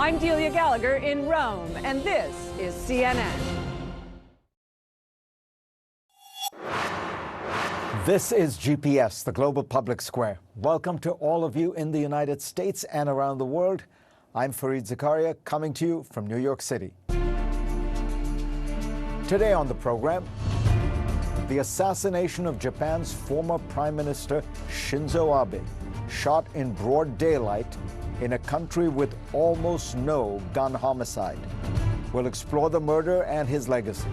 I'm Delia Gallagher in Rome, and this is CNN. This is GPS, the global public square. Welcome to all of you in the United States and around the world. I'm Fareed Zakaria, coming to you from New York City. Today on the program, the assassination of Japan's former Prime Minister Shinzo Abe, shot in broad daylight in a country with almost no gun homicide. We'll explore the murder and his legacy.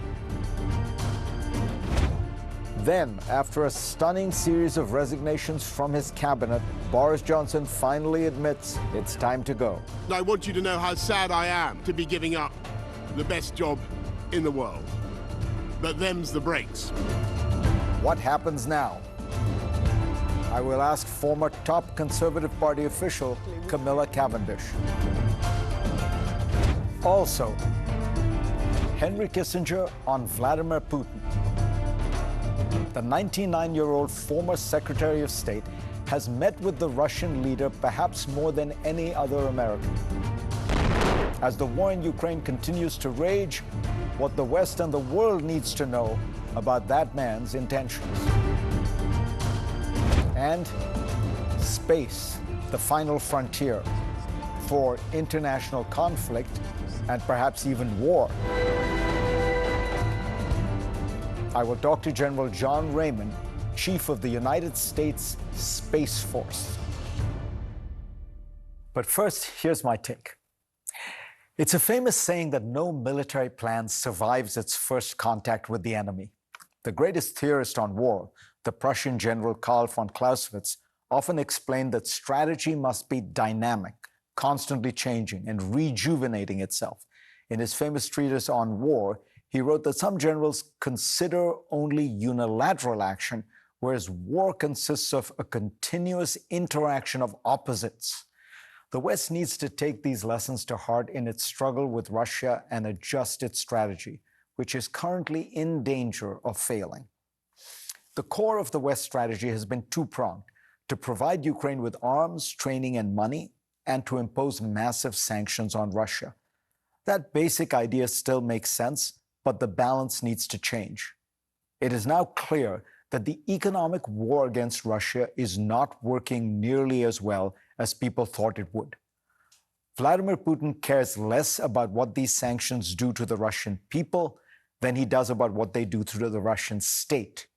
Then, after a stunning series of resignations from his cabinet, Boris Johnson finally admits it's time to go. I want you to know how sad I am to be giving up the best job in the world. But them's the breaks. What happens now? I will ask former top Conservative Party official Camilla Cavendish. Also, Henry Kissinger on Vladimir Putin. The 99-year-old former Secretary of State has met with the Russian leader perhaps more than any other American. As the war in Ukraine continues to rage, what the West and the world needs to know about that man's intentions. And space, the final frontier for international conflict and perhaps even war. I will talk to General John Raymond, Chief of the United States Space Force. But first, here's my take. It's a famous saying that no military plan survives its first contact with the enemy. The greatest theorist on war, the Prussian General Karl von Clausewitz, often explained that strategy must be dynamic, constantly changing and rejuvenating itself. In his famous treatise on war, he wrote that some generals consider only unilateral action, whereas war consists of a continuous interaction of opposites. The West needs to take these lessons to heart in its struggle with Russia and adjust its strategy, which is currently in danger of failing. The core of the West strategy has been two-pronged: to provide Ukraine with arms, training, and money, and to impose massive sanctions on Russia. That basic idea still makes sense, but the balance needs to change. It is now clear that the economic war against Russia is not working nearly as well as people thought it would. Vladimir Putin cares less about what these sanctions do to the Russian people than he does about what they do to the Russian state.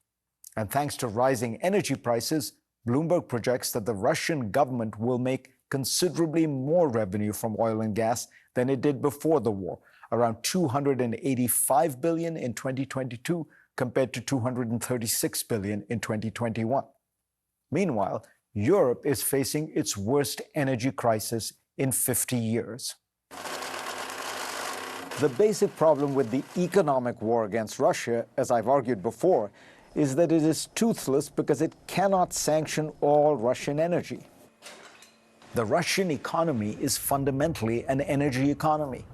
And thanks to rising energy prices, Bloomberg projects that the Russian government will make considerably more revenue from oil and gas than it did before the war, around $285 billion in 2022 compared to $236 billion in 2021. Meanwhile, Europe is facing its worst energy crisis in 50 years. The basic problem with the economic war against Russia, as I've argued before, is that it is toothless because it cannot sanction all Russian energy. The Russian economy is fundamentally an energy economy.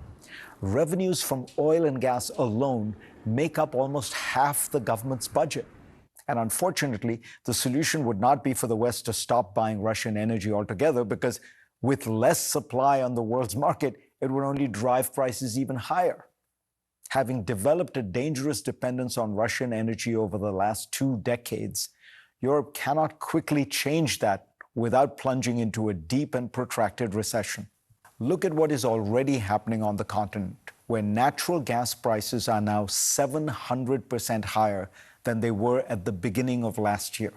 Revenues from oil and gas alone make up almost half the government's budget. And unfortunately, the solution would not be for the West to stop buying Russian energy altogether, because with less supply on the world's market, it would only drive prices even higher. Having developed a dangerous dependence on Russian energy over the last 2 decades, Europe cannot quickly change that without plunging into a deep and protracted recession. Look at what is already happening on the continent, where natural gas prices are now 700% higher than they were at the beginning of last year.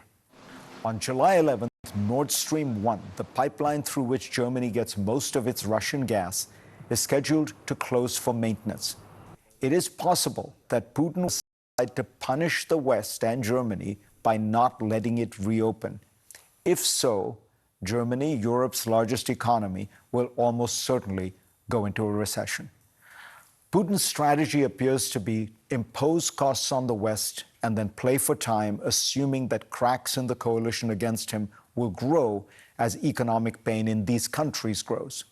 On July 11th, Nord Stream 1, the pipeline through which Germany gets most of its Russian gas, is scheduled to close for maintenance. It is possible that Putin will decide to punish the West and Germany by not letting it reopen. If so, Germany, Europe's largest economy, will almost certainly go into a recession. Putin's strategy appears to be impose costs on the West and then play for time, assuming that cracks in the coalition against him will grow as economic pain in these countries grows.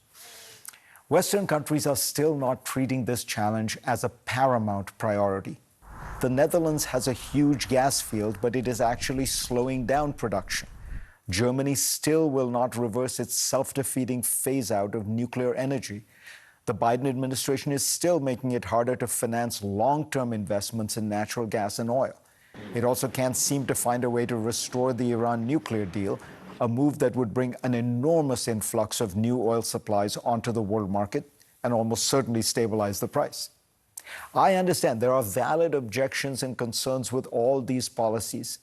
Western countries are still not treating this challenge as a paramount priority. The Netherlands has a huge gas field, but it is actually slowing down production. Germany still will not reverse its self-defeating phase-out of nuclear energy. The Biden administration is still making it harder to finance long-term investments in natural gas and oil. It also can't seem to find a way to restore the Iran nuclear deal, a move that would bring an enormous influx of new oil supplies onto the world market and almost certainly stabilize the price. I understand there are valid objections and concerns with all these policies,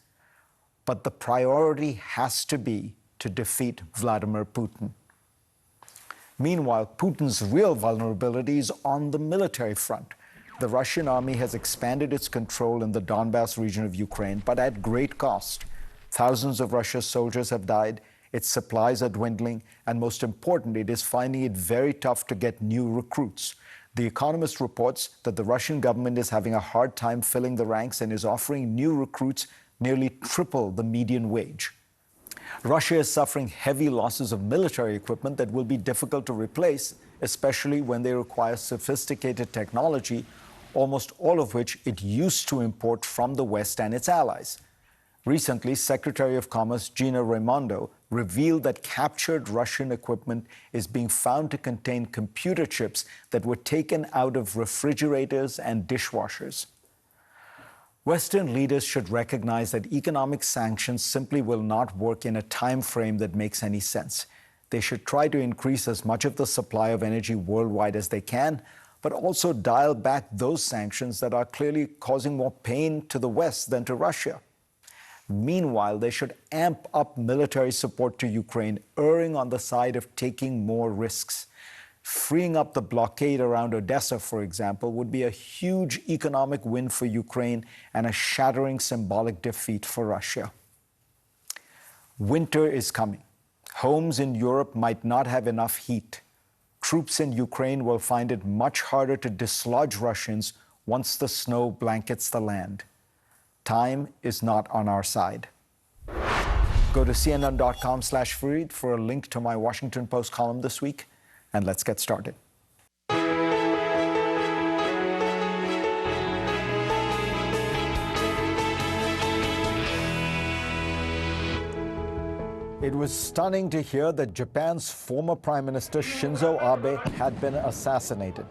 but the priority has to be to defeat Vladimir Putin. Meanwhile, Putin's real vulnerability is on the military front. The Russian army has expanded its control in the Donbas region of Ukraine, but at great cost. Thousands of Russia's soldiers have died, its supplies are dwindling, and most important, it is finding it very tough to get new recruits. The Economist reports that the Russian government is having a hard time filling the ranks and is offering new recruits nearly triple the median wage. Russia is suffering heavy losses of military equipment that will be difficult to replace, especially when they require sophisticated technology, almost all of which it used to import from the West and its allies. Recently, Secretary of Commerce Gina Raimondo revealed that captured Russian equipment is being found to contain computer chips that were taken out of refrigerators and dishwashers. Western leaders should recognize that economic sanctions simply will not work in a time frame that makes any sense. They should try to increase as much of the supply of energy worldwide as they can, but also dial back those sanctions that are clearly causing more pain to the West than to Russia. Meanwhile, they should amp up military support to Ukraine, erring on the side of taking more risks. Freeing up the blockade around Odessa, for example, would be a huge economic win for Ukraine and a shattering symbolic defeat for Russia. Winter is coming. Homes in Europe might not have enough heat. Troops in Ukraine will find it much harder to dislodge Russians once the snow blankets the land. Time is not on our side. Go to cnn.com/Fareed for a link to my Washington Post column this week, and let's get started. It was stunning to hear that Japan's former Prime Minister Shinzo Abe had been assassinated.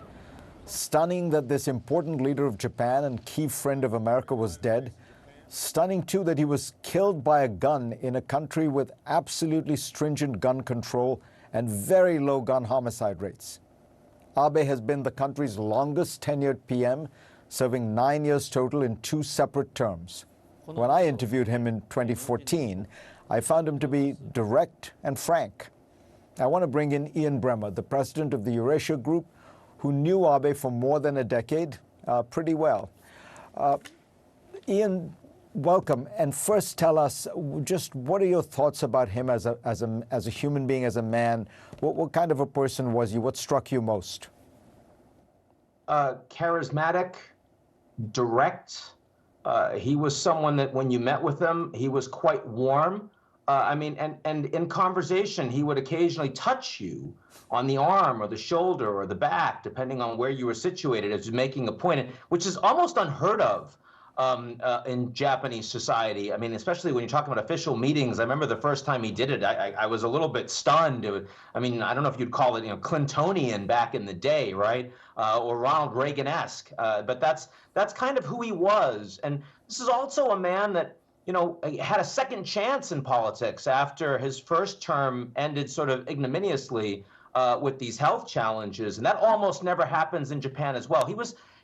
Stunning that this important leader of Japan and key friend of America was dead. Stunning, too, that he was killed by a gun in a country with absolutely stringent gun control and very low gun homicide rates. Abe has been the country's longest tenured PM, serving 9 years total in 2 separate terms. When I interviewed him in 2014, I found him to be direct and frank. I want to bring in Ian Bremmer, the president of the Eurasia Group, who knew Abe for more than a decade pretty well. Ian, welcome. And first tell us, just what are your thoughts about him as a human being, as a man? What kind of a person was he? What struck you most? Charismatic, direct. He was someone that when you met with him, he was quite warm. And in conversation, he would occasionally touch you on the arm or the shoulder or the back, depending on where you were situated, as making a point, which is almost unheard of in Japanese society. I mean, especially when you're talking about official meetings. I remember the first time he did it, I was a little bit stunned. I mean, I don't know if you'd call it, Clintonian back in the day, right? Or Ronald Reagan-esque. But that's kind of who he was. And this is also a man that, had a second chance in politics after his first term ended sort of ignominiously with these health challenges. And that almost never happens in Japan as well.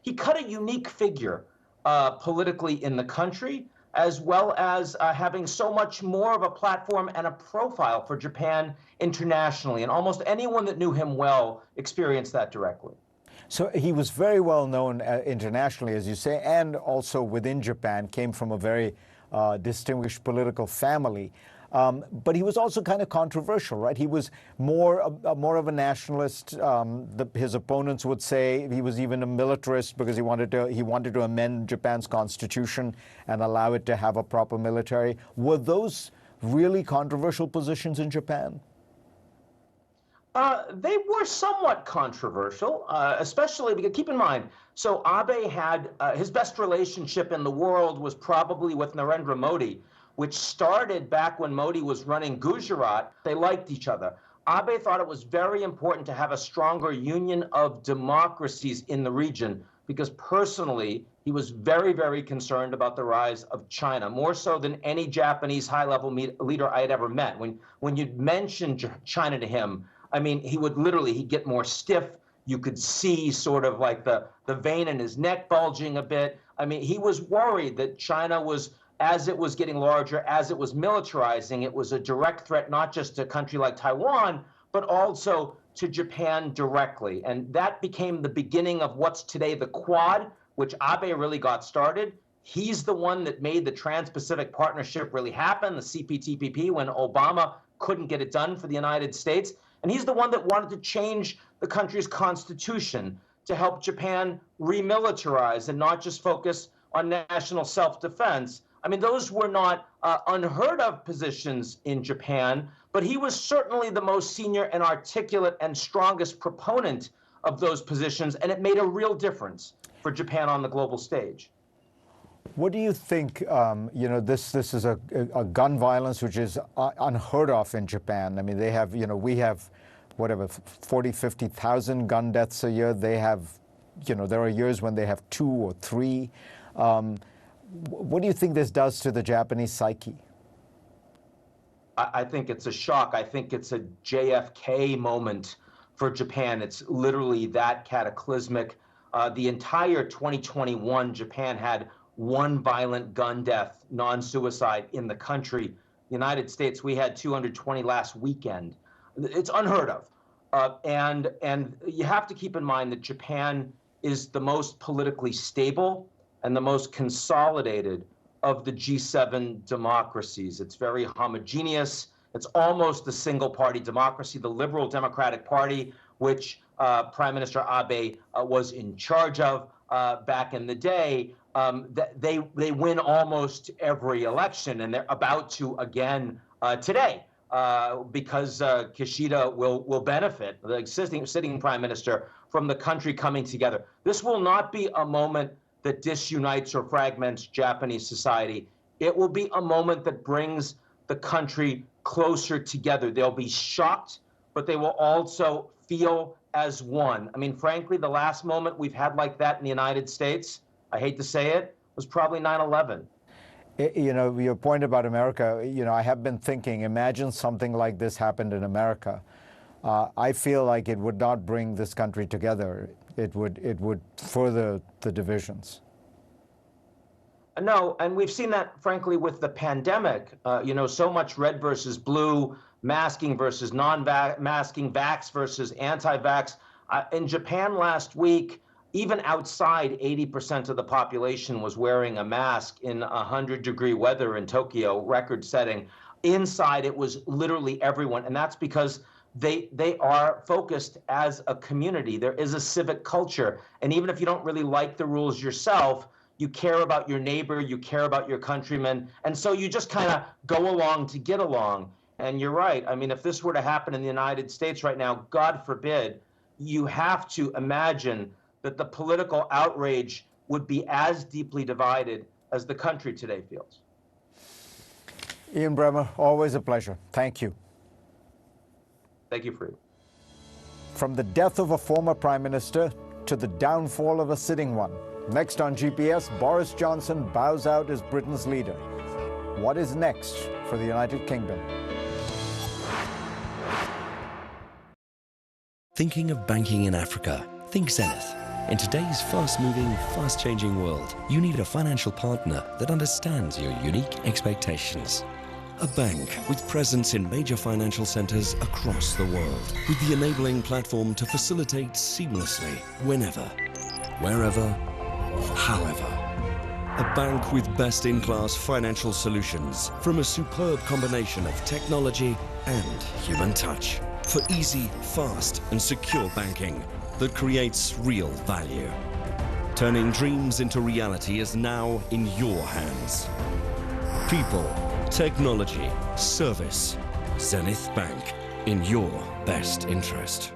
He cut a unique figure politically in the country, as well as having so much more of a platform and a profile for Japan internationally. And almost anyone that knew him well experienced that directly. So he was very well known internationally, as you say, and also within Japan, came from a very distinguished political family. But he was also kind of controversial, right? He was more of a nationalist. His opponents would say he was even a militarist because he wanted to amend Japan's constitution and allow it to have a proper military. Were those really controversial positions in Japan? They were somewhat controversial, especially because, keep in mind, so Abe had his best relationship in the world was probably with Narendra Modi, which started back when Modi was running Gujarat. They liked each other. Abe thought it was very important to have a stronger union of democracies in the region because personally, he was very, very concerned about the rise of China, more so than any Japanese high-level leader I had ever met. When you'd mention China to him, I mean, he'd get more stiff. You could see sort of like the vein in his neck bulging a bit. I mean, he was worried that China was, as it was getting larger, as it was militarizing, it was a direct threat not just to a country like Taiwan, but also to Japan directly. And that became the beginning of what's today the Quad, which Abe really got started. He's the one that made the Trans-Pacific Partnership really happen, the CPTPP, when Obama couldn't get it done for the United States. And he's the one that wanted to change the country's constitution to help Japan remilitarize and not just focus on national self-defense. I mean, those were not unheard of positions in Japan, but he was certainly the most senior and articulate and strongest proponent of those positions, and it made a real difference for Japan on the global stage. What do you think, this is a gun violence which is unheard of in Japan. I mean, they have, we have, whatever, 40, 50,000 gun deaths a year. They have, there are years when they have 2 or 3. What do you think this does to the Japanese psyche? I think it's a shock. I think it's a JFK moment for Japan. It's literally that cataclysmic. The entire 2021, Japan had 1 violent gun death, non-suicide in the country. United States, we had 220 last weekend. It's unheard of. And you have to keep in mind that Japan is the most politically stable and the most consolidated of the G7 democracies. It's very homogeneous. It's almost a single-party democracy. The Liberal Democratic Party, which Prime Minister Abe was in charge of back in the day, they win almost every election, and they're about to again today because Kishida will benefit, the sitting Prime Minister, from the country coming together. This will not be a moment that disunites or fragments Japanese society. It will be a moment that brings the country closer together. They'll be shocked, but they will also feel as one. I mean, frankly, the last moment we've had like that in the United States, I hate to say it, was probably 9/11. Your point about America, I have been thinking, imagine something like this happened in America. I feel like it would not bring this country together. It would further the divisions. No, and we've seen that, frankly, with the pandemic. So much red versus blue, masking versus non-masking, vax versus anti-vax. In Japan last week, even outside, 80% of the population was wearing a mask in 100-degree weather in Tokyo, record-setting. Inside, it was literally everyone, and that's because they are focused as a community. There is a civic culture, and even if you don't really like the rules yourself, you care about your neighbor, you care about your countrymen, and so you just kind of go along to get along. And you're right. I mean, if this were to happen in the United States right now, God forbid, you have to imagine that the political outrage would be as deeply divided as the country today feels. Ian Bremmer, always a pleasure. Thank you. Thank you, Fareed. From the death of a former prime minister to the downfall of a sitting one. Next on GPS, Boris Johnson bows out as Britain's leader. What is next for the United Kingdom? Thinking of banking in Africa? Think Zenith. In today's fast-moving, fast-changing world, you need a financial partner that understands your unique expectations. A bank with presence in major financial centers across the world, with the enabling platform to facilitate seamlessly, whenever, wherever, however. A bank with best-in-class financial solutions from a superb combination of technology and human touch for easy, fast, and secure banking that creates real value. Turning dreams into reality is now in your hands. People, technology, service. Zenith Bank, in your best interest.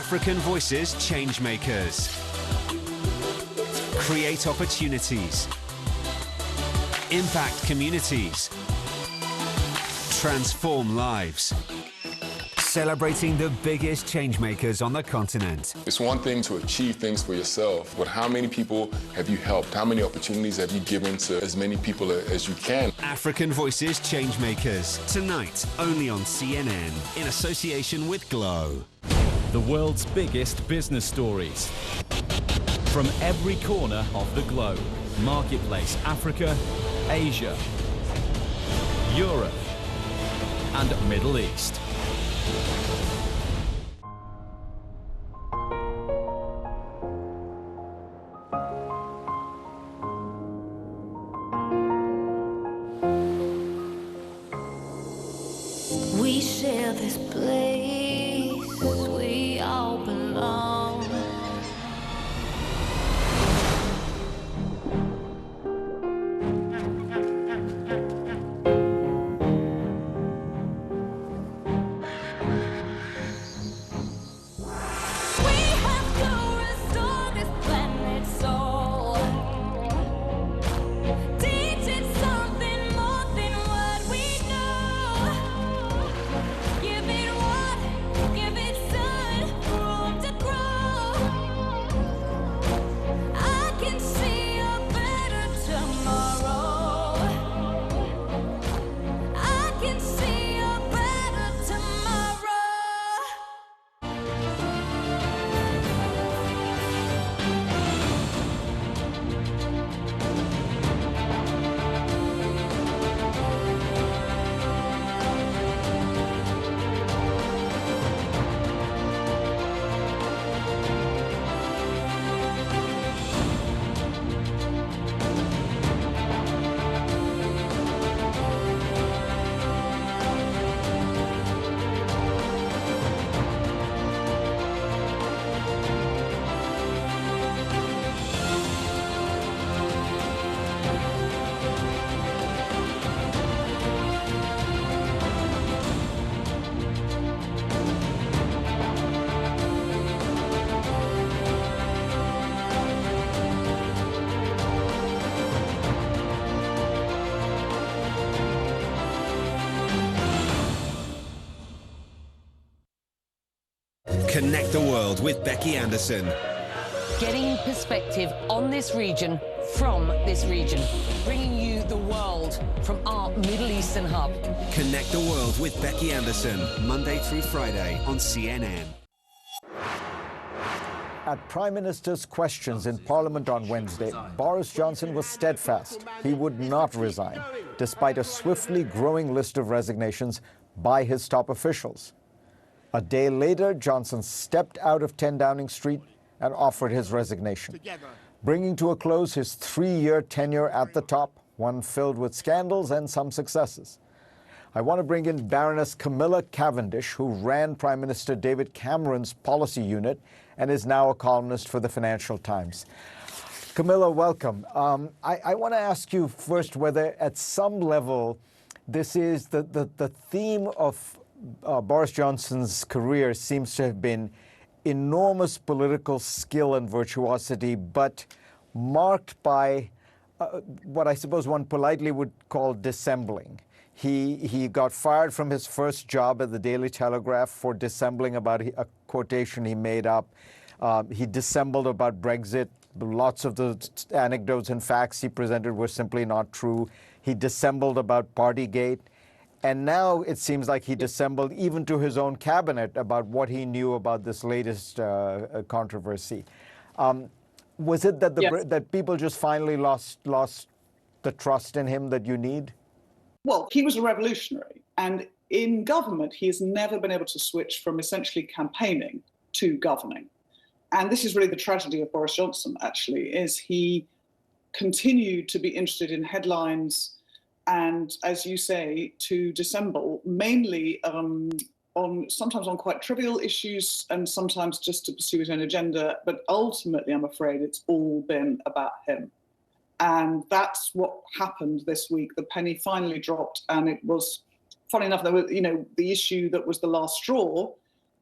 African Voices Changemakers. Create opportunities. Impact communities. Transform lives. Celebrating the biggest changemakers on the continent. It's one thing to achieve things for yourself, but how many people have you helped? How many opportunities have you given to as many people as you can? African Voices Changemakers. Tonight, only on CNN, in association with Glow. The world's biggest business stories. From every corner of the globe. Marketplace Africa, Asia, Europe, and Middle East. We share this place, we all belong. We have to restore this planet's soul. Teach it something more than what we know. Give it water, give it sun, room to grow. I can see a better tomorrow. I can see a better tomorrow. Connect the world with Becky Anderson. Getting perspective on this region from this region, bringing you the world from our Middle Eastern hub. Connect the world with Becky Anderson, Monday through Friday on CNN. At Prime Minister's questions in Parliament on Wednesday, Boris Johnson was steadfast. He would not resign, despite a swiftly growing list of resignations by his top officials. A day later, Johnson stepped out of 10 Downing Street and offered his resignation, bringing to a close his 3-year tenure at the top, one filled with scandals and some successes. I want to bring in Baroness Camilla Cavendish, who ran Prime Minister David Cameron's policy unit and is now a columnist for the Financial Times. Camilla, welcome. I want to ask you first whether at some level this is the theme of Boris Johnson's career seems to have been enormous political skill and virtuosity, but marked by what I suppose one politely would call dissembling. He got fired from his first job at the Daily Telegraph for dissembling about a quotation he made up. He dissembled about Brexit. Lots of the anecdotes and facts he presented were simply not true. He dissembled about Partygate. And now it seems like he dissembled even to his own cabinet about what he knew about this latest controversy. Was it that that people just finally lost the trust in him that you need? Well, he was a revolutionary, and in government, he has never been able to switch from essentially campaigning to governing. And this is really the tragedy of Boris Johnson, actually, is he continued to be interested in headlines and, as you say, to dissemble, mainly sometimes on quite trivial issues and sometimes just to pursue his own agenda. But ultimately, I'm afraid it's all been about him. And that's what happened this week. The penny finally dropped, and it was, funny enough, there was, the issue that was the last straw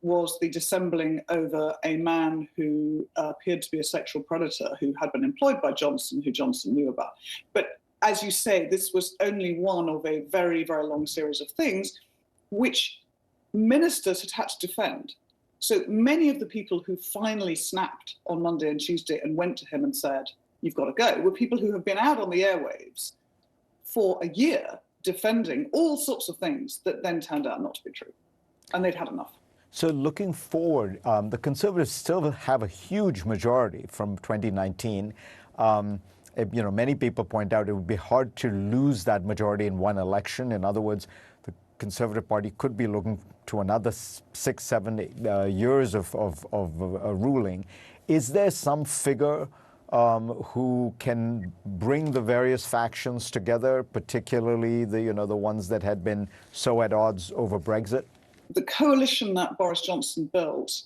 was the dissembling over a man who appeared to be a sexual predator who had been employed by Johnson, who Johnson knew about. But as you say, this was only one of a very, very long series of things which ministers had to defend. So many of the people who finally snapped on Monday and Tuesday and went to him and said, "You've got to go," were people who have been out on the airwaves for a year defending all sorts of things that then turned out not to be true. And they'd had enough. So looking forward, the Conservatives still have a huge majority from 2019. Many people point out it would be hard to lose that majority in one election. In other words, the Conservative Party could be looking to another 6, 7, 8 years of ruling. Is there some figure who can bring the various factions together, particularly the ones that had been so at odds over Brexit? The coalition that Boris Johnson built,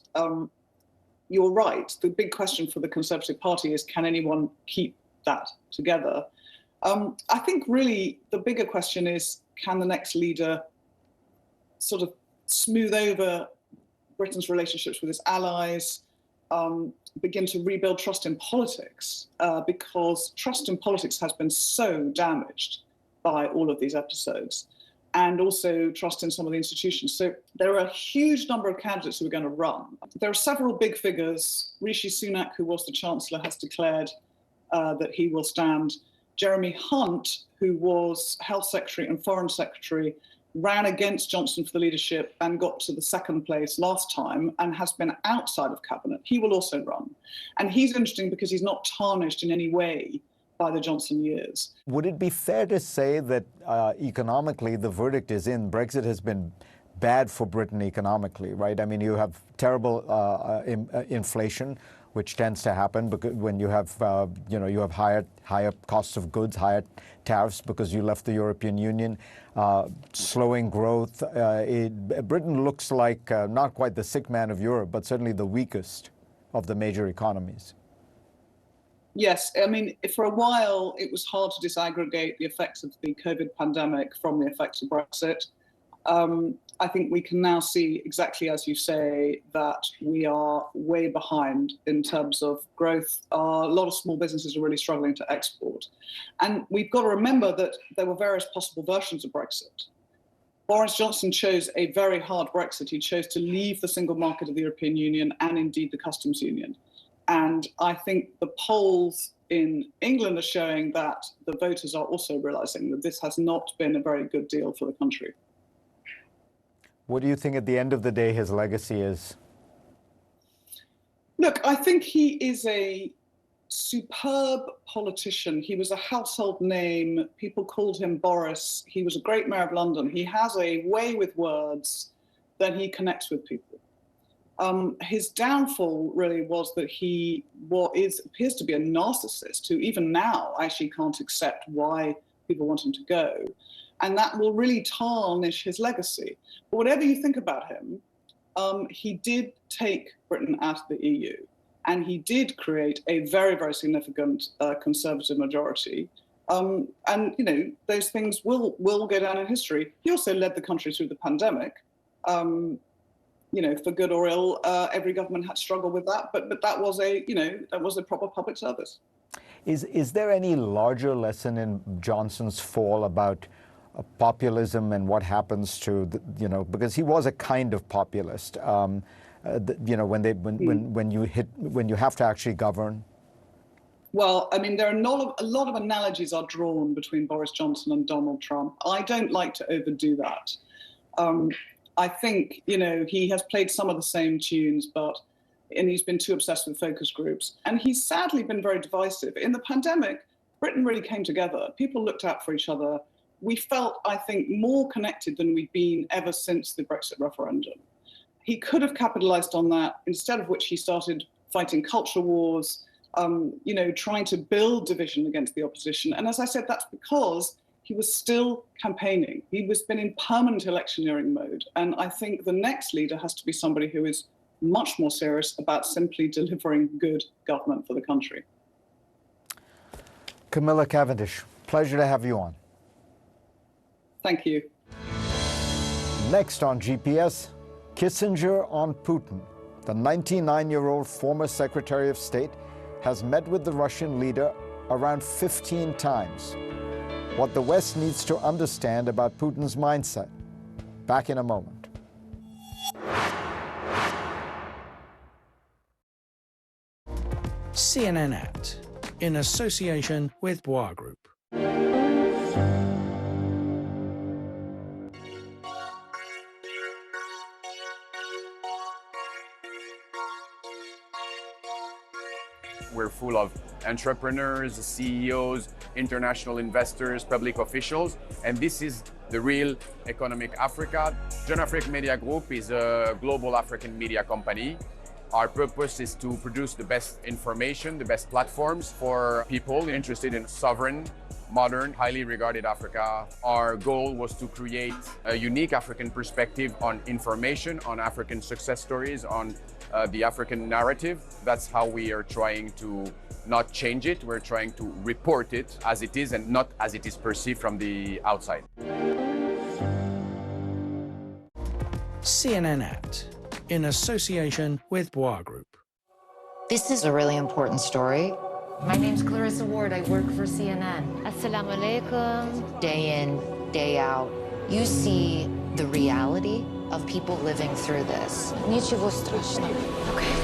you're right. The big question for the Conservative Party is, can anyone keep that together? I think really the bigger question is, can the next leader sort of smooth over Britain's relationships with its allies, begin to rebuild trust in politics, because trust in politics has been so damaged by all of these episodes, and also trust in some of the institutions. So there are a huge number of candidates who are going to run. There are several big figures. Rishi Sunak, who was the Chancellor, has declared that he will stand. Jeremy Hunt, who was Health Secretary and Foreign Secretary, ran against Johnson for the leadership and got to the second place last time and has been outside of cabinet. He will also run. And he's interesting because he's not tarnished in any way by the Johnson years. Would it be fair to say that economically the verdict is in? Brexit has been bad for Britain economically, right? I mean, you have terrible inflation, which tends to happen because when you have you have higher costs of goods, higher tariffs because you left the European Union, slowing growth. Britain looks like not quite the sick man of Europe, but certainly the weakest of the major economies. Yes, I mean, for a while it was hard to disaggregate the effects of the COVID pandemic from the effects of Brexit. I think we can now see, exactly as you say, that we are way behind in terms of growth. A lot of small businesses are really struggling to export. And we've got to remember that there were various possible versions of Brexit. Boris Johnson chose a very hard Brexit. He chose to leave the single market of the European Union and indeed the customs union. And I think the polls in England are showing that the voters are also realizing that this has not been a very good deal for the country. What do you think at the end of the day his legacy is? Look, I think he is a superb politician. He was a household name. People called him Boris. He was a great mayor of London. He has a way with words that he connects with people. His downfall really was that he appears to be a narcissist who even now actually can't accept why people want him to go. And that will really tarnish his legacy. But whatever you think about him, he did take Britain out of the EU, and he did create a very, very significant Conservative majority. And, you know, those things will go down in history. He also led the country through the pandemic. You know, for good or ill, every government had struggled with that, but that was a proper public service. Is there any larger lesson in Johnson's fall about populism and what happens to because he was a kind of populist, when you have to actually govern? Well, I mean, there are a lot of analogies are drawn between Boris Johnson and Donald Trump. I don't like to overdo that. I think, he has played some of the same tunes, and he's been too obsessed with focus groups. And he's sadly been very divisive. In the pandemic, Britain really came together. People looked out for each other. We felt, I think, more connected than we've been ever since the Brexit referendum. He could have capitalized on that, instead of which he started fighting culture wars, trying to build division against the opposition. And as I said, that's because he was still campaigning. He was been in permanent electioneering mode. And I think the next leader has to be somebody who is much more serious about simply delivering good government for the country. Camilla Cavendish, pleasure to have you on. Thank you. Next on GPS, Kissinger on Putin. The 99-year-old former Secretary of State has met with the Russian leader around 15 times. What the West needs to understand about Putin's mindset. Back in a moment. CNN Act, in association with Bois Group. We're full of entrepreneurs, CEOs, international investors, public officials, and this is the real economic Africa. Jeune Afrique Media Group is a global African media company. Our purpose is to produce the best information, the best platforms for people interested in sovereign, modern, highly regarded Africa. Our goal was to create a unique African perspective on information, on African success stories, on the African narrative. That's how we are trying to not change it. We're trying to report it as it is and not as it is perceived from the outside. CNN Act, in association with Bois Group. This is a really important story. My name's Clarissa Ward. I work for CNN. Assalamu alaikum. Day in, day out, you see the reality of people living through this. Ничего страшного. Okay.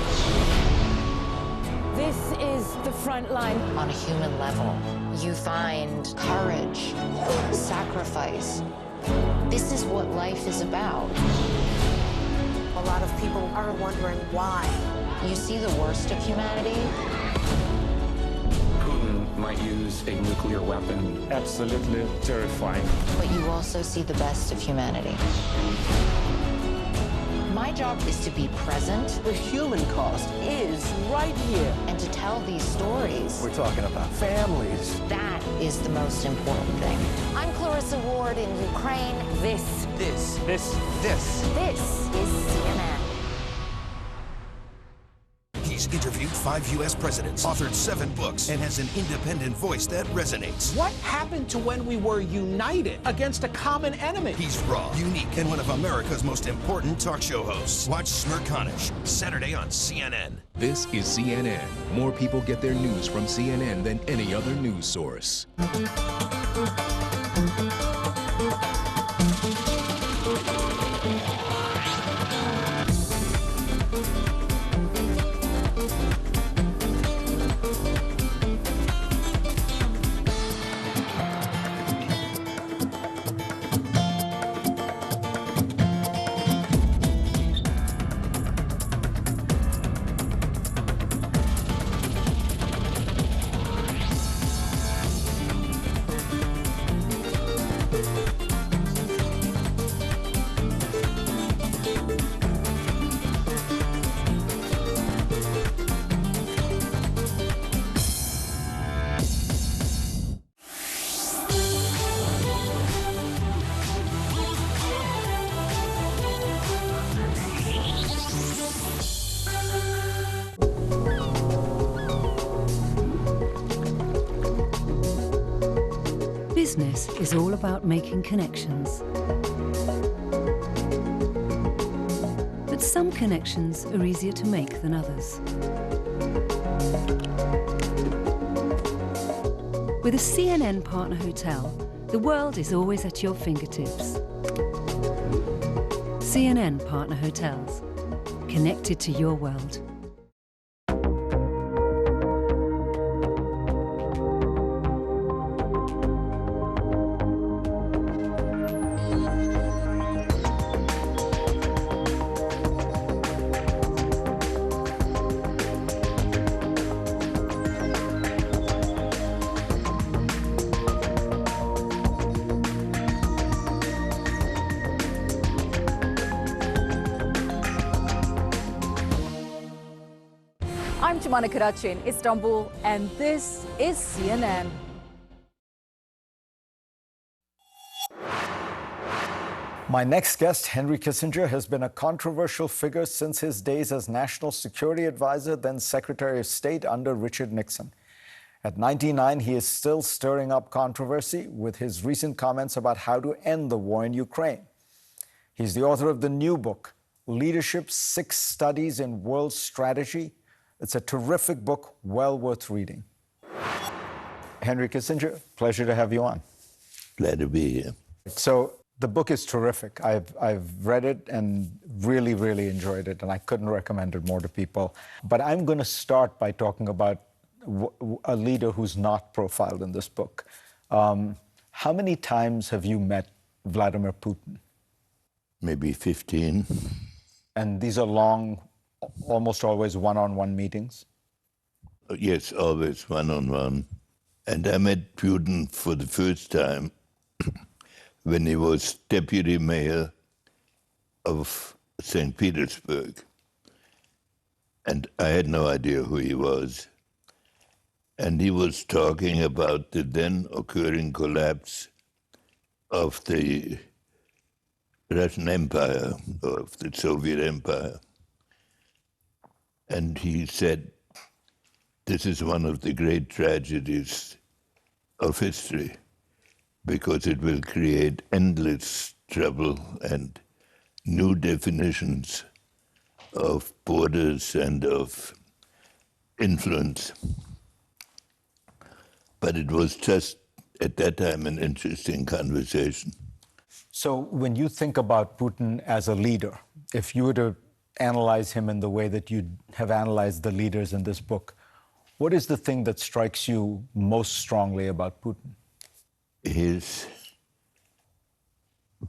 This is the front line. On a human level, you find courage, sacrifice. This is what life is about. A lot of people are wondering why. You see the worst of humanity. Putin might use a nuclear weapon. Absolutely terrifying. But you also see the best of humanity. My job is to be present. The human cost is right here. And to tell these stories. We're talking about families. That is the most important thing. I'm Clarissa Ward in Ukraine. This is CNN. He's interviewed 5 U.S. presidents, authored 7 books, and has an independent voice that resonates. What happened to when we were united against a common enemy? He's raw, unique, and one of America's most important talk show hosts. Watch Smirconish, Saturday on CNN. This is CNN. More people get their news from CNN than any other news source. Business is all about making connections. But some connections are easier to make than others. With a CNN partner hotel, the world is always at your fingertips. CNN partner hotels, connected to your world. I'm Tumana Karachi in Istanbul, and this is CNN. My next guest, Henry Kissinger, has been a controversial figure since his days as National Security Advisor, then Secretary of State under Richard Nixon. At 99, he is still stirring up controversy with his recent comments about how to end the war in Ukraine. He's the author of the new book, Leadership, 6 Studies in World Strategy. It's a terrific book, well worth reading. Henry Kissinger, pleasure to have you on. Glad to be here. So the book is terrific. I've read it and really, really enjoyed it, and I couldn't recommend it more to people. But I'm going to start by talking about a leader who's not profiled in this book. How many times have you met Vladimir Putin? Maybe 15. And these are long, almost always one-on-one meetings? Yes, always one-on-one. And I met Putin for the first time when he was deputy mayor of St. Petersburg. And I had no idea who he was. And he was talking about the then occurring collapse of the Russian Empire, of the Soviet Empire. And he said, this is one of the great tragedies of history, because it will create endless trouble and new definitions of borders and of influence. But it was just, at that time, an interesting conversation. So when you think about Putin as a leader, if you were to analyze him in the way that you have analyzed the leaders in this book, what is the thing that strikes you most strongly about Putin? His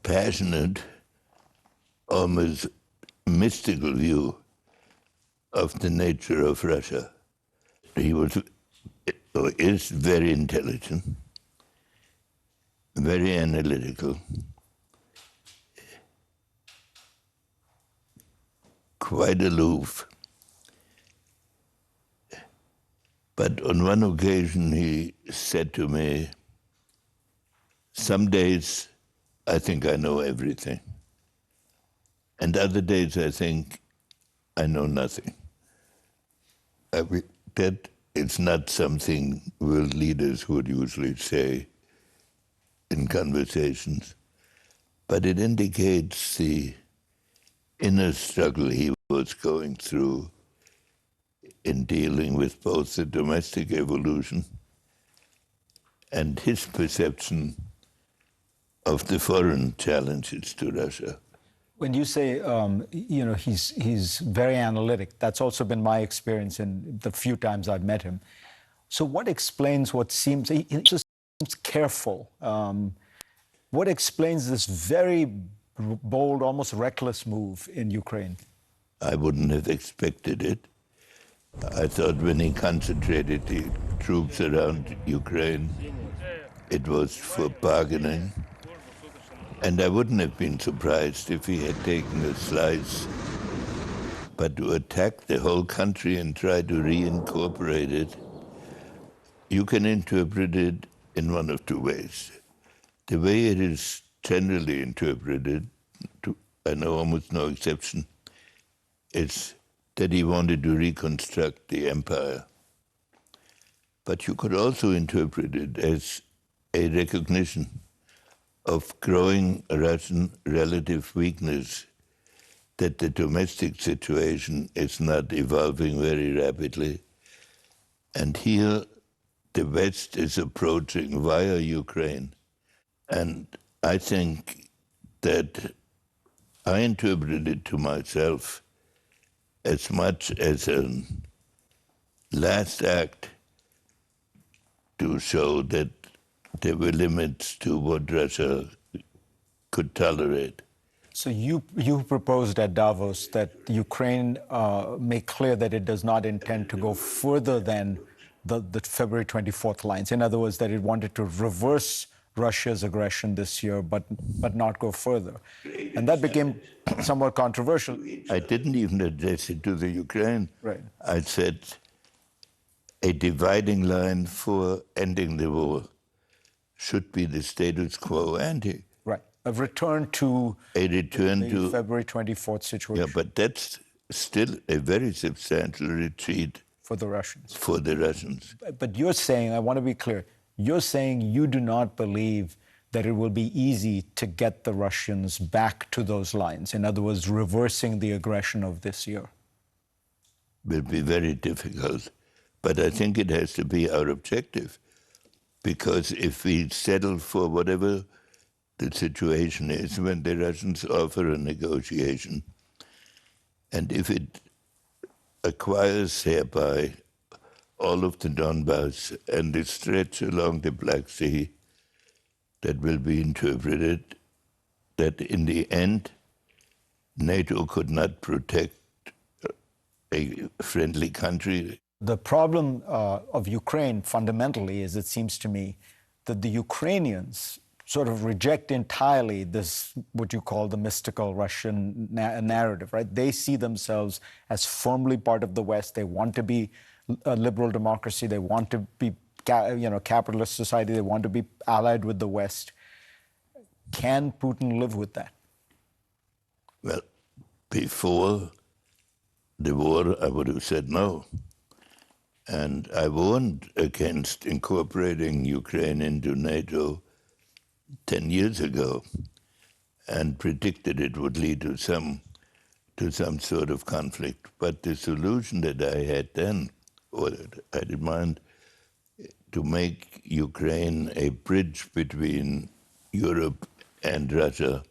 passionate, almost mystical view of the nature of Russia. He is very intelligent, very analytical, quite aloof. But on one occasion he said to me, some days I think I know everything, and other days I think I know nothing. That it's not something world leaders would usually say in conversations, but it indicates the inner struggle he was going through in dealing with both the domestic evolution and his perception of the foreign challenges to Russia. When you say, he's very analytic, that's also been my experience in the few times I've met him. So what explains what seems, he just seems careful. What explains this very bold, almost reckless move in Ukraine? I wouldn't have expected it. I thought when he concentrated the troops around Ukraine, it was for bargaining. And I wouldn't have been surprised if he had taken a slice. But to attack the whole country and try to reincorporate it, you can interpret it in one of two ways. The way it is generally interpreted, I know almost no exception, it's that he wanted to reconstruct the empire. But you could also interpret it as a recognition of growing Russian relative weakness, that the domestic situation is not evolving very rapidly. And here the West is approaching via Ukraine. And I think that I interpreted it to myself as much as a last act to show that there were limits to what Russia could tolerate. So you proposed at Davos that Ukraine make clear that it does not intend to go further than the February 24th lines. In other words, that it wanted to reverse Russia's aggression this year, but not go further. And that became somewhat controversial. I didn't even address it to the Ukraine. Right. I said a dividing line for ending the war should be the status quo ante. Right. A return to the February 24th situation. Yeah, but that's still a very substantial retreat. For the Russians. For the Russians. But you're saying, I want to be clear, you're saying you do not believe that it will be easy to get the Russians back to those lines? In other words, reversing the aggression of this year? Will be very difficult. But I think it has to be our objective. Because if we settle for whatever the situation is when the Russians offer a negotiation, and if it acquires thereby all of the Donbass and the stretch along the Black Sea, that will be interpreted that in the end, NATO could not protect a friendly country. The problem of Ukraine fundamentally is, it seems to me, that the Ukrainians sort of reject entirely this, what you call the mystical Russian narrative, right? They see themselves as firmly part of the West. They want to be a liberal democracy. They want to be, capitalist society. They want to be allied with the West. Can Putin live with that? Well, before the war, I would have said no. And I warned against incorporating Ukraine into NATO 10 years ago and predicted it would lead to some sort of conflict. But the solution that I had then, or that I had in mind, to make Ukraine a bridge between Europe and Russia,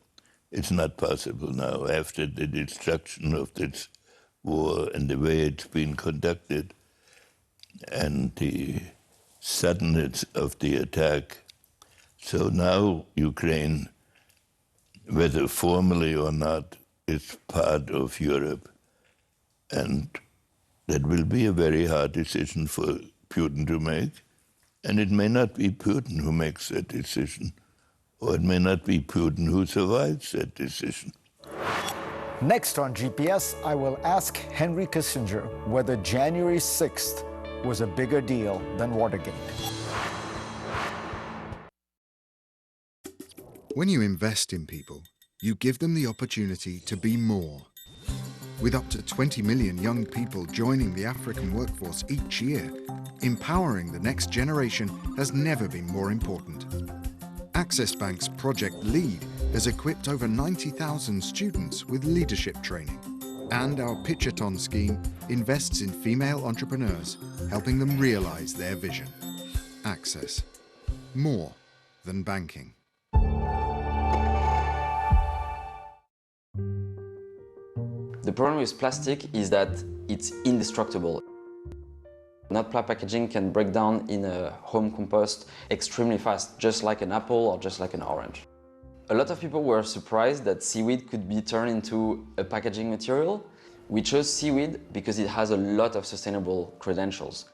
it's not possible now. After the destruction of this war and the way it's been conducted and the suddenness of the attack. So now Ukraine, whether formally or not, is part of Europe. And that will be a very hard decision for Putin to make. And it may not be Putin who makes that decision, or it may not be Putin who survives that decision. Next on GPS, I will ask Henry Kissinger whether January 6th was a bigger deal than Watergate. When you invest in people, you give them the opportunity to be more. With up to 20 million young people joining the African workforce each year, empowering the next generation has never been more important. Access Bank's Project LEAD has equipped over 90,000 students with leadership training. And our Pitchathon scheme invests in female entrepreneurs, helping them realize their vision. Access. More than banking. The problem with plastic is that it's indestructible. Nut-pla packaging can break down in a home compost extremely fast, just like an apple or just like an orange. A lot of people were surprised that seaweed could be turned into a packaging material. We chose seaweed because it has a lot of sustainable credentials.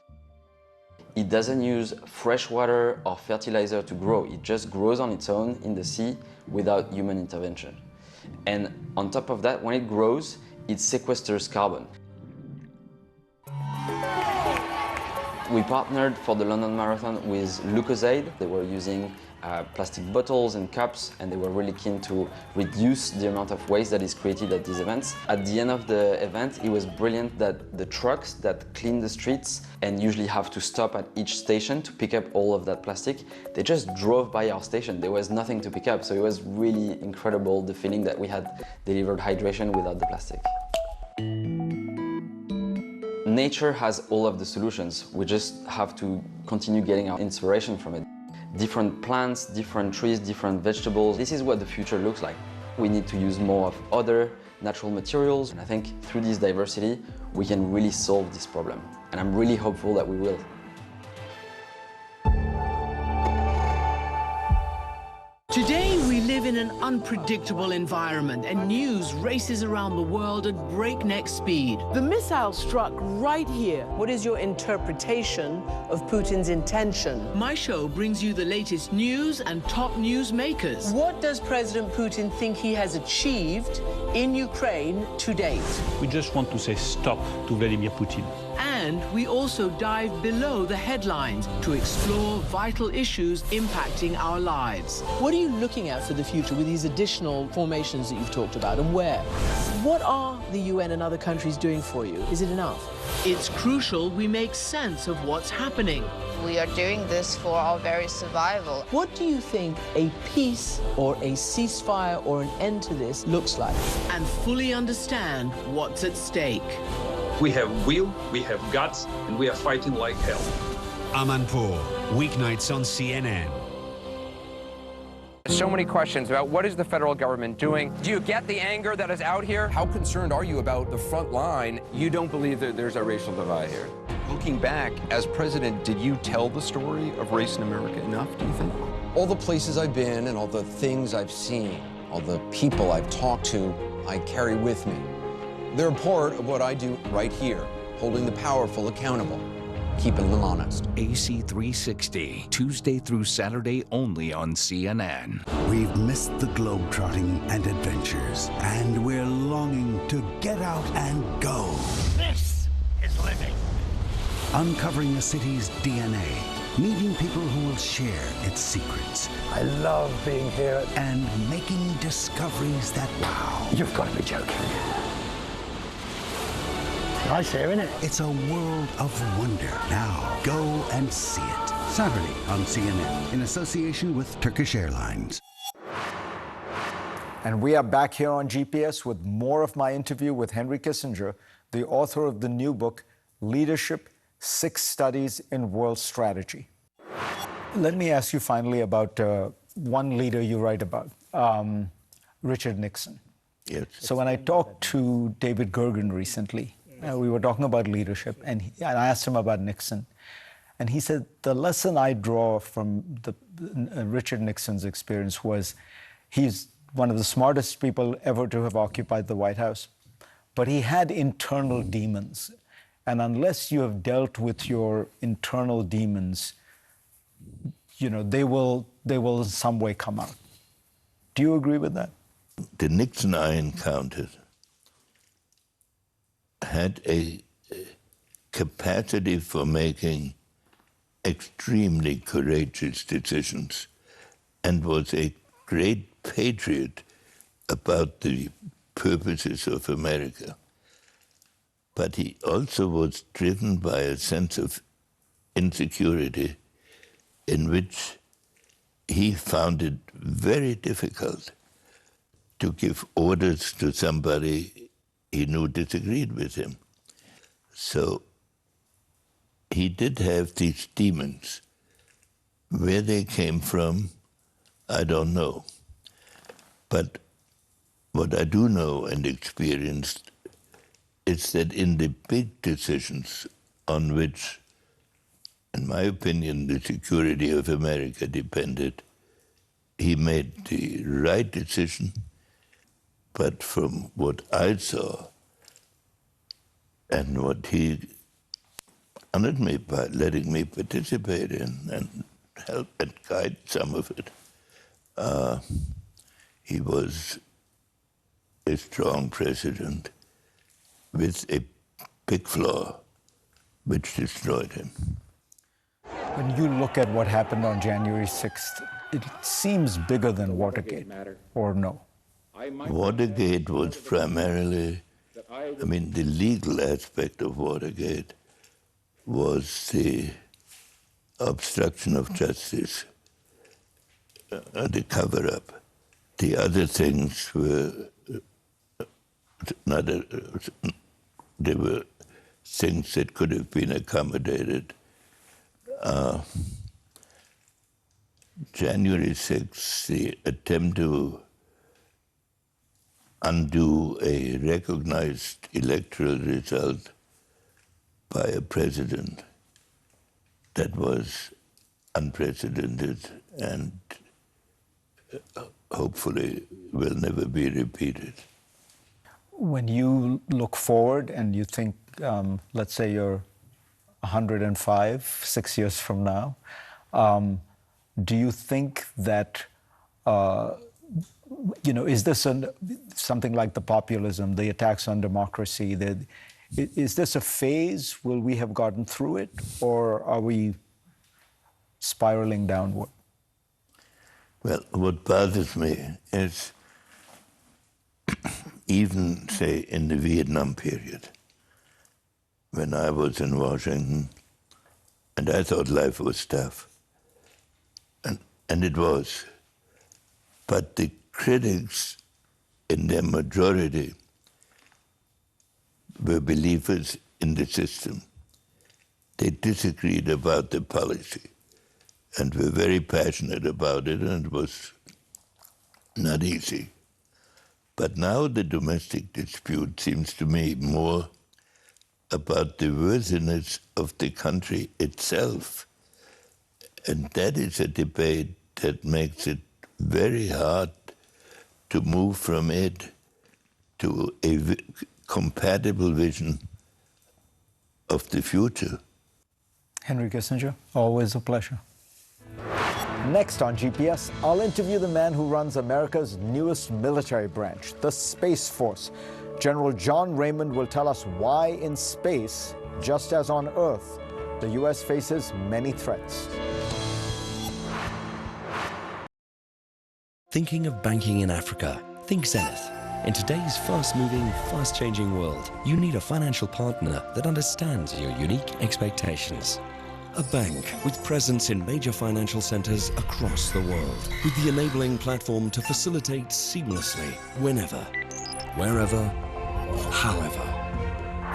It doesn't use fresh water or fertilizer to grow. It just grows on its own in the sea without human intervention. And on top of that, when it grows, it sequesters carbon. We partnered for the London Marathon with Lucozade. They were using plastic bottles and cups, and they were really keen to reduce the amount of waste that is created at these events. At the end of the event, it was brilliant that the trucks that clean the streets and usually have to stop at each station to pick up all of that plastic, they just drove by our station. There was nothing to pick up, so it was really incredible, the feeling that we had delivered hydration without the plastic. Nature has all of the solutions. We just have to continue getting our inspiration from it. Different plants, different trees, different vegetables. This is what the future looks like. We need to use more of other natural materials. And I think through this diversity, we can really solve this problem. And I'm really hopeful that we will. Today, we live in an unpredictable environment, and news races around the world at breakneck speed. The missile struck right here. What is your interpretation of Putin's intention? My show brings you the latest news and top news makers. What does President Putin think he has achieved in Ukraine to date? We just want to say stop to Vladimir Putin. And we also dive below the headlines to explore vital issues impacting our lives. What are you looking at for the future with these additional formations that you've talked about, and where? What are the UN and other countries doing for you? Is it enough? It's crucial we make sense of what's happening. We are doing this for our very survival. What do you think a peace or a ceasefire or an end to this looks like? And fully understand what's at stake. We have will, we have guts, and we are fighting like hell. Amanpour, weeknights on CNN. So many questions about what is the federal government doing. Do you get the anger that is out here? How concerned are you about the front line? You don't believe that there's a racial divide here? Looking back, as president, did you tell the story of race in America enough, do you think? All the places I've been and all the things I've seen, all the people I've talked to, I carry with me. They're a part of what I do right here, holding the powerful accountable, keeping them honest. AC 360, Tuesday through Saturday only on CNN. We've missed the globetrotting and adventures, and we're longing to get out and go. This is living. Uncovering a city's DNA, meeting people who will share its secrets. I love being here. And making discoveries that wow. You've got to be joking. Nice here, isn't it? It's a world of wonder. Now, go and see it. Saturday on CNN, in association with Turkish Airlines. And we are back here on GPS with more of my interview with Henry Kissinger, the author of the new book, Leadership: 6 Studies in World Strategy. Let me ask you finally about one leader you write about, Richard Nixon. Yes. So when I talked to David Gergen recently, we were talking about leadership, and I asked him about Nixon. And he said, the lesson I draw from Richard Nixon's experience was he's one of the smartest people ever to have occupied the White House, but he had internal demons. And unless you have dealt with your internal demons, you know, they will in some way come out. Do you agree with that? The Nixon I encountered had a capacity for making extremely courageous decisions and was a great patriot about the purposes of America. But he also was driven by a sense of insecurity in which he found it very difficult to give orders to somebody he knew disagreed with him. So he did have these demons. Where they came from, I don't know. But what I do know and experienced is that in the big decisions on which, in my opinion, the security of America depended, he made the right decision. But from what I saw and what he honored me by letting me participate in and help and guide some of it, he was a strong president with a big flaw which destroyed him. When you look at what happened on January 6th, it seems bigger than Watergate, or no? Watergate was primarily, I mean, the legal aspect of Watergate was the obstruction of justice, the cover-up. The other things were not, they were things that could have been accommodated. January 6th, the attempt to undo a recognized electoral result by a president that was unprecedented and hopefully will never be repeated. When you look forward and you think, let's say you're 105, 6 years from now, do you think that, you know, is this something like the populism, the attacks on democracy, Is this a phase? Will we have gotten through it? Or are we spiraling downward? Well, what bothers me is even, say, in the Vietnam period, when I was in Washington, and I thought life was tough, and it was. But the critics, in their majority, were believers in the system. They disagreed about the policy and were very passionate about it, and it was not easy. But now the domestic dispute seems to me more about the worthiness of the country itself. And that is a debate that makes it very hard to move from it to a compatible vision of the future. Henry Kissinger, always a pleasure. Next on GPS, I'll interview the man who runs America's newest military branch, the Space Force. General John Raymond will tell us why in space, just as on Earth, the U.S. faces many threats. Thinking of banking in Africa? Think Zenith. In today's fast-moving, fast-changing world, you need a financial partner that understands your unique expectations. A bank with presence in major financial centers across the world, with the enabling platform to facilitate seamlessly, whenever, wherever, however.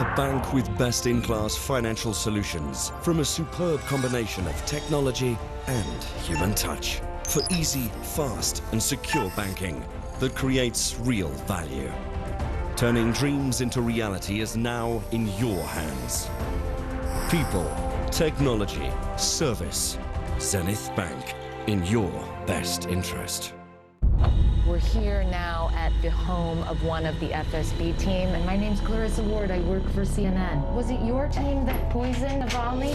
A bank with best-in-class financial solutions from a superb combination of technology and human touch for easy, fast, and secure banking that creates real value. Turning dreams into reality is now in your hands. People, technology, service. Zenith Bank, in your best interest. We're here now at the home of one of the FSB team, and my name's Clarissa Ward. I work for CNN. Was it your team that poisoned Navalny?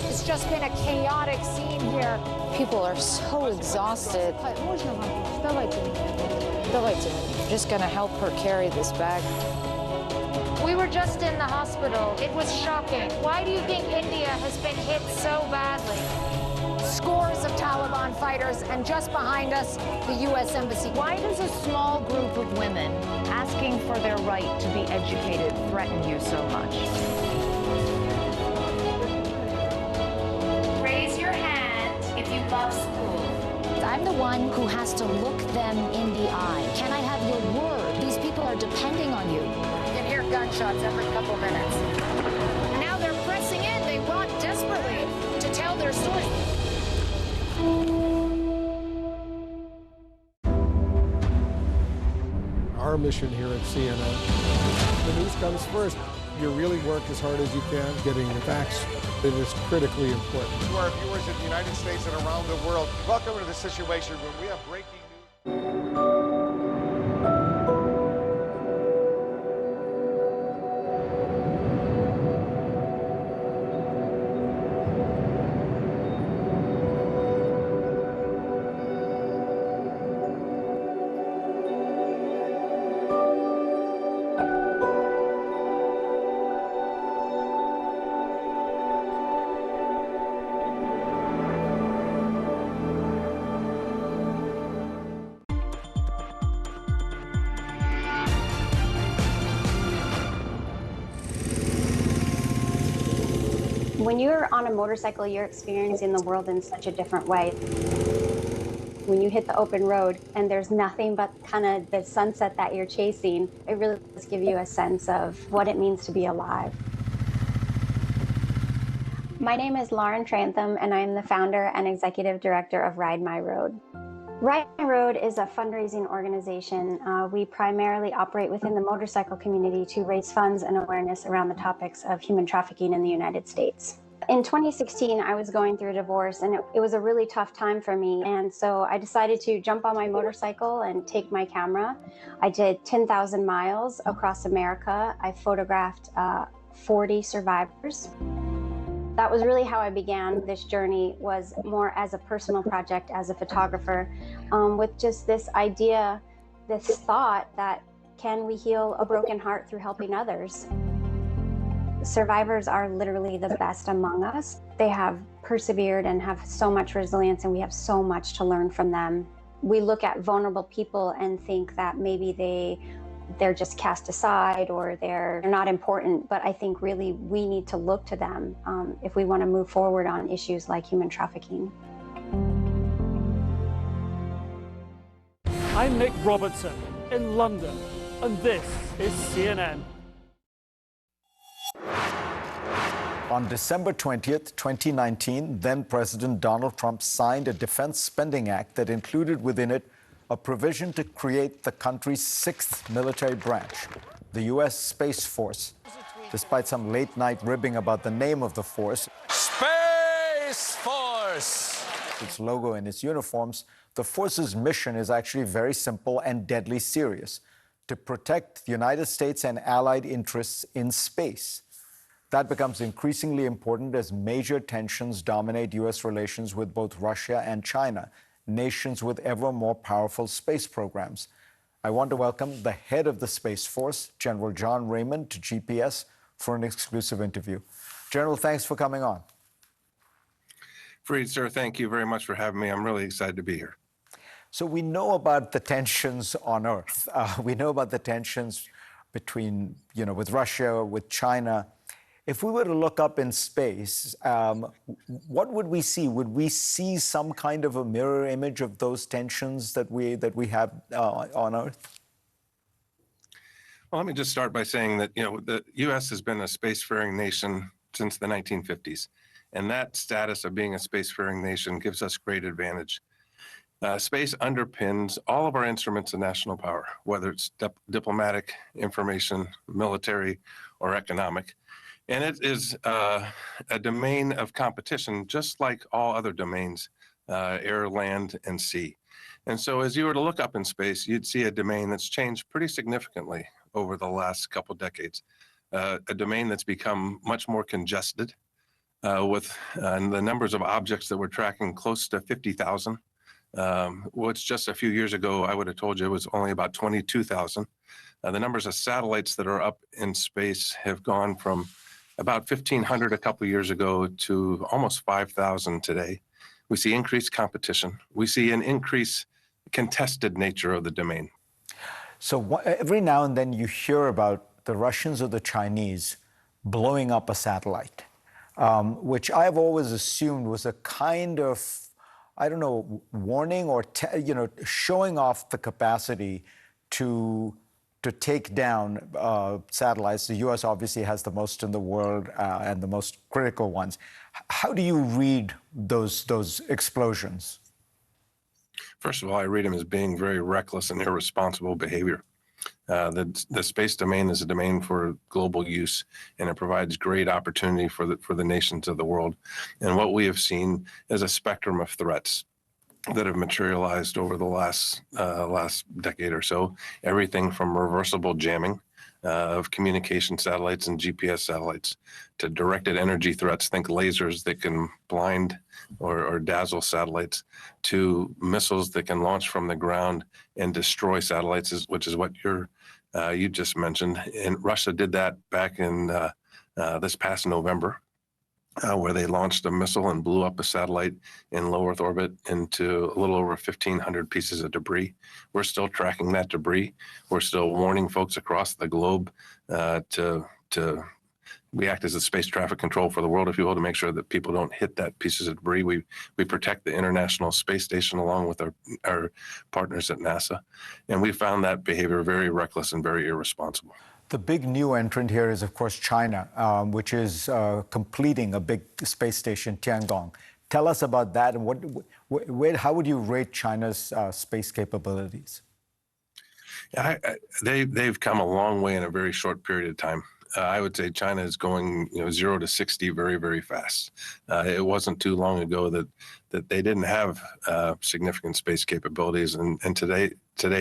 It's just been a chaotic scene here. People are so exhausted. Just gonna help her carry this bag. We were just in the hospital. It was shocking. Why do you think India has been hit so badly? Scores of Taliban fighters, and just behind us, the U.S. Embassy. Why does a small group of women asking for their right to be educated threaten you so much? Raise your hand if you love school. I'm the one who has to look them in the eye. Can I have your word? These people are depending on you. You can hear gunshots every couple minutes. Now they're pressing in. They want desperately to tell their story. Our mission here at CNN, the news comes first. You really work as hard as you can, getting the facts. It is critically important. To our viewers in the United States and around the world, welcome to the Situation Room. We have breaking news. When you're on a motorcycle, you're experiencing the world in such a different way. When you hit the open road and there's nothing but kind of the sunset that you're chasing, it really does give you a sense of what it means to be alive. My name is Lauren Trantham, and I'm the founder and executive director of Ride My Road. Ride My Road is a fundraising organization. We primarily operate within the motorcycle community to raise funds and awareness around the topics of human trafficking in the United States. In 2016, I was going through a divorce, and it was a really tough time for me. And so I decided to jump on my motorcycle and take my camera. I did 10,000 miles across America. I photographed 40 survivors. That was really how I began this journey, was more as a personal project as a photographer, with just this idea, this thought that can we heal a broken heart through helping others? Survivors are literally the best among us. They have persevered and have so much resilience, and we have so much to learn from them. We look at vulnerable people and think that maybe they're just cast aside or they're not important, but I think really we need to look to them if we want to move forward on issues like human trafficking. I'm Nick Robertson in London, and this is CNN. On December 20th, 2019, then President Donald Trump signed a defense spending act that included within it a provision to create the country's sixth military branch, the U.S. Space Force. Despite some late-night ribbing about the name of the force, Space Force! Its logo and its uniforms, the force's mission is actually very simple and deadly serious: to protect the United States and allied interests in space. That becomes increasingly important as major tensions dominate U.S. relations with both Russia and China, nations with ever more powerful space programs. I want to welcome the head of the Space Force, General John Raymond, to GPS for an exclusive interview. General, thanks for coming on. Fareed, sir, thank you very much for having me. I'm really excited to be here. So we know about the tensions on Earth. We know about the tensions between, with Russia, with China. If we were to look up in space, what would we see? Would we see some kind of a mirror image of those tensions that we have on Earth? Well, let me just start by saying that, the U.S. has been a spacefaring nation since the 1950s. And that status of being a spacefaring nation gives us great advantage. Space underpins all of our instruments of national power, whether it's diplomatic, information, military, or economic. And it is a domain of competition, just like all other domains, air, land, and sea. And so as you were to look up in space, you'd see a domain that's changed pretty significantly over the last couple decades. A domain that's become much more congested with the numbers of objects that we're tracking close to 50,000. Which just a few years ago, I would have told you it was only about 22,000. The numbers of satellites that are up in space have gone from about 1,500 a couple of years ago to almost 5,000 today. We see increased competition. We see an increased contested nature of the domain. So every now and then you hear about the Russians or the Chinese blowing up a satellite, which I've always assumed was a kind of, I don't know, warning or, showing off the capacity to take down satellites. The U.S. obviously has the most in the world and the most critical ones. How do you read those explosions? First of all, I read them as being very reckless and irresponsible behavior. The space domain is a domain for global use, and it provides great opportunity for the nations of the world. And what we have seen is a spectrum of threats that have materialized over the last decade or so. Everything from reversible jamming of communication satellites and GPS satellites to directed energy threats, think lasers that can blind or dazzle satellites, to missiles that can launch from the ground and destroy satellites, which is what you just mentioned. And Russia did that back in this past November, where they launched a missile and blew up a satellite in low Earth orbit into a little over 1,500 pieces of debris. We're still tracking that debris. We're still warning folks across the globe we act as a space traffic control for the world, if you will, to make sure that people don't hit that pieces of debris. We protect the International Space Station along with our partners at NASA. And we found that behavior very reckless and very irresponsible. The big new entrant here is, of course, China, which is completing a big space station, Tiangong. Tell us about that, and how would you rate China's space capabilities? They've come a long way in a very short period of time. I would say China is going 0 to 60 very, very fast. It wasn't too long ago that they didn't have significant space capabilities, and today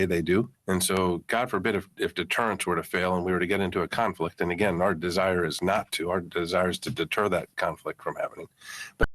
they do. And so God forbid if deterrence were to fail and we were to get into a conflict, and again, our desire is not to. Our desire is to deter that conflict from happening. But